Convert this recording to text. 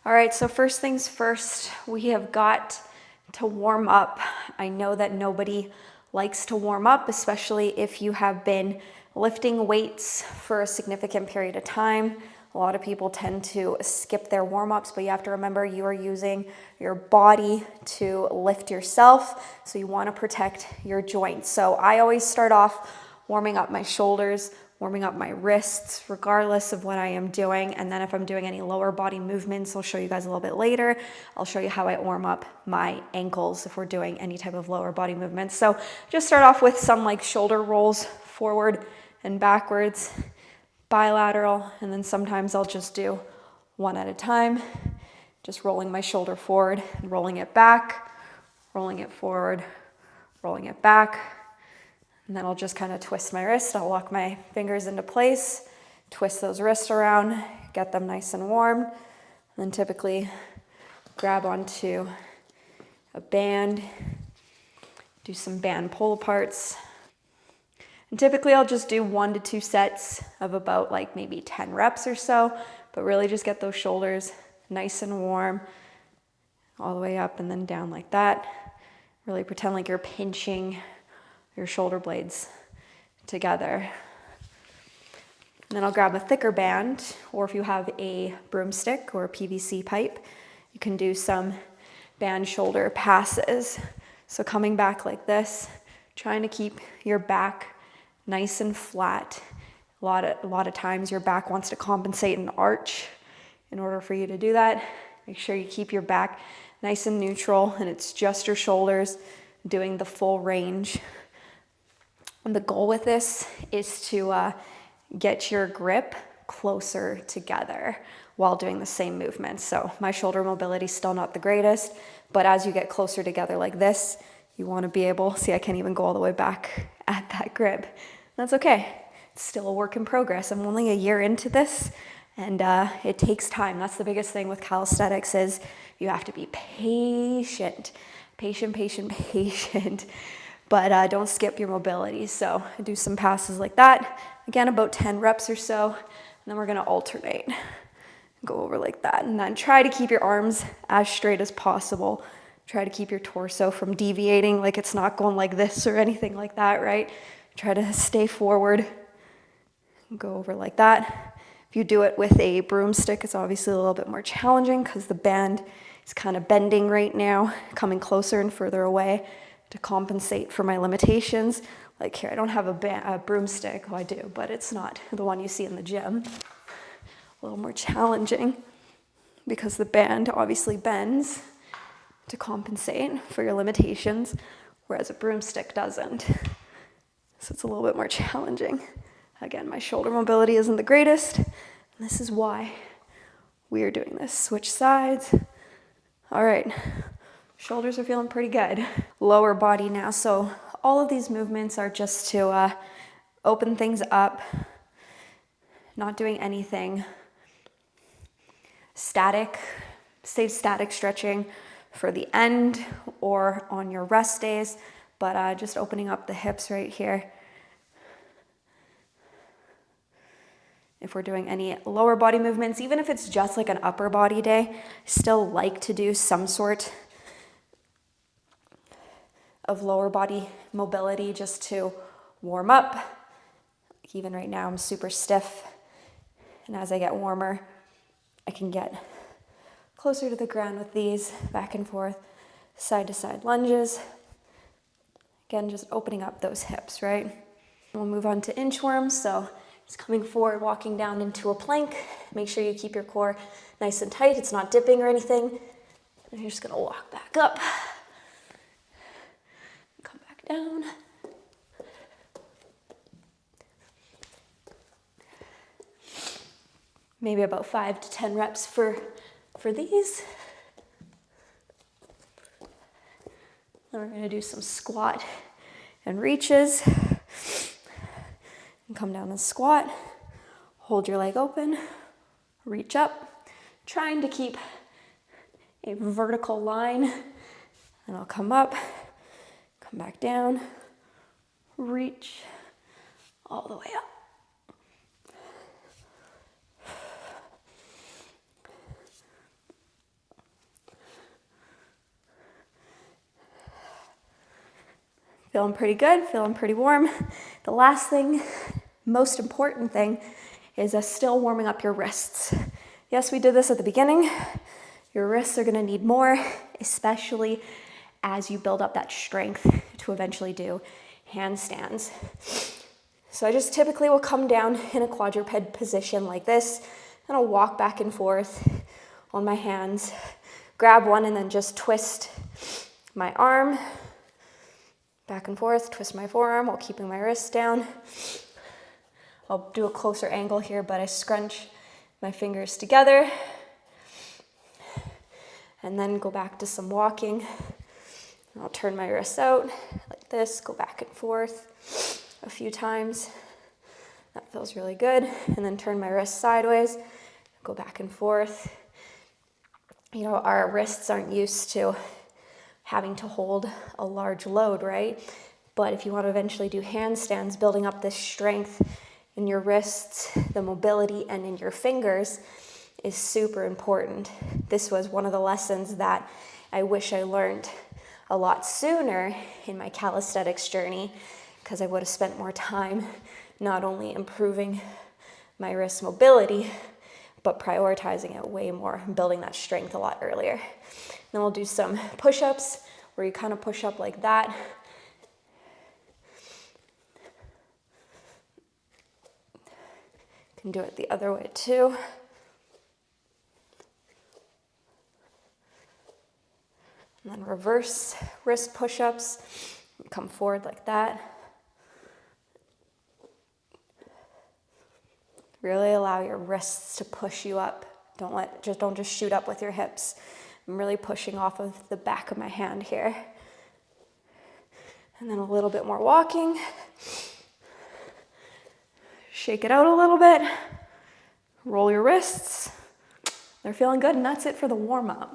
All right, so first things first, we have got to warm up. I know that nobody likes to warm up, especially if you have been lifting weights for a significant period of time. A lot of people tend to skip their warm-ups, but you have to remember you are using your body to lift yourself, so you want to protect your joints. So I always start off warming up my shoulders, warming up my wrists, regardless of what I am doing. And then if I'm doing any lower body movements, I'll show you guys a little bit later. I'll show you how I warm up my ankles if we're doing any type of lower body movements. So just start off with some like shoulder rolls forward and backwards, bilateral, and then sometimes I'll just do one at a time, just rolling my shoulder forward and rolling it back, rolling it forward, rolling it back. And then I'll just kind of twist my wrist. I'll lock my fingers into place, twist those wrists around, get them nice and warm. And then typically grab onto a band, do some band pull aparts. And typically I'll just do 1 to 2 sets of about like maybe 10 reps or so, but really just get those shoulders nice and warm all the way up and then down like that. Really pretend like you're pinching your shoulder blades together. And then I'll grab a thicker band, or if you have a broomstick or a PVC pipe, you can do some band shoulder passes. So coming back like this, trying to keep your back nice and flat. A lot of times your back wants to compensate and arch. In order for you to do that, make sure you keep your back nice and neutral and it's just your shoulders doing the full range. And the goal with this is to get your grip closer together while doing the same movements. So my shoulder mobility is still not the greatest, but as you get closer together like this, you want to be able, see I can't even go all the way back at that grip. That's okay. It's still a work in progress. I'm only a year into this and it takes time. That's the biggest thing with calisthenics is you have to be patient. But don't skip your mobility. So I do some passes like that. Again, about 10 reps or so. And then we're gonna alternate. Go over like that. And then try to keep your arms as straight as possible. Try to keep your torso from deviating, like it's not going like this or anything like that, right? Try to stay forward. Go over like that. If you do it with a broomstick, it's obviously a little bit more challenging because the band is kind of bending right now, coming closer and further away to compensate for my limitations. Like here, I don't have a broomstick. Oh, I do, but it's not the one you see in the gym. A little more challenging because the band obviously bends to compensate for your limitations, whereas a broomstick doesn't. So it's a little bit more challenging. Again, my shoulder mobility isn't the greatest, and this is why we are doing this. Switch sides. All right. Shoulders are feeling pretty good. Lower body now. So all of these movements are just to open things up, not doing anything static. Save static stretching for the end or on your rest days, but just opening up the hips right here. If we're doing any lower body movements, even if it's just like an upper body day, I still like to do some sort of lower body mobility just to warm up. Even right now I'm super stiff, and as I get warmer, I can get closer to the ground with these back and forth, side to side lunges. Again, just opening up those hips, right? We'll move on to inchworms. So just coming forward, walking down into a plank. Make sure you keep your core nice and tight. It's not dipping or anything. And you're just gonna walk back up. Come back down. Maybe about 5 to 10 reps for these. Then we're gonna do some squat and reaches. And come down and squat. Hold your leg open, reach up, trying to keep a vertical line. And I'll come up, come back down, reach all the way up. Feeling pretty good, feeling pretty warm. The last thing, most important thing, is still warming up your wrists. Yes, we did this at the beginning. Your wrists are gonna need more, especially as you build up that strength to eventually do handstands. So I just typically will come down in a quadruped position like this, and I'll walk back and forth on my hands, grab one and then just twist my arm, back and forth, twist my forearm while keeping my wrist down. I'll do a closer angle here, but I scrunch my fingers together and then go back to some walking. I'll turn my wrists out like this, go back and forth a few times. That feels really good. And then turn my wrists sideways, go back and forth. You know, our wrists aren't used to having to hold a large load, right? But if you want to eventually do handstands, building up this strength in your wrists, the mobility, and in your fingers is super important. This was one of the lessons that I wish I learned a lot sooner in my calisthenics journey, because I would have spent more time not only improving my wrist mobility, but prioritizing it way more, building that strength a lot earlier. Then we'll do some push-ups where you kind of push up like that. You can do it the other way too. And then reverse wrist push-ups. Come forward like that. Really allow your wrists to push you up. Don't just shoot up with your hips. I'm really pushing off of the back of my hand here. And then a little bit more walking. Shake it out a little bit. Roll your wrists. They're feeling good, and that's it for the warm-up.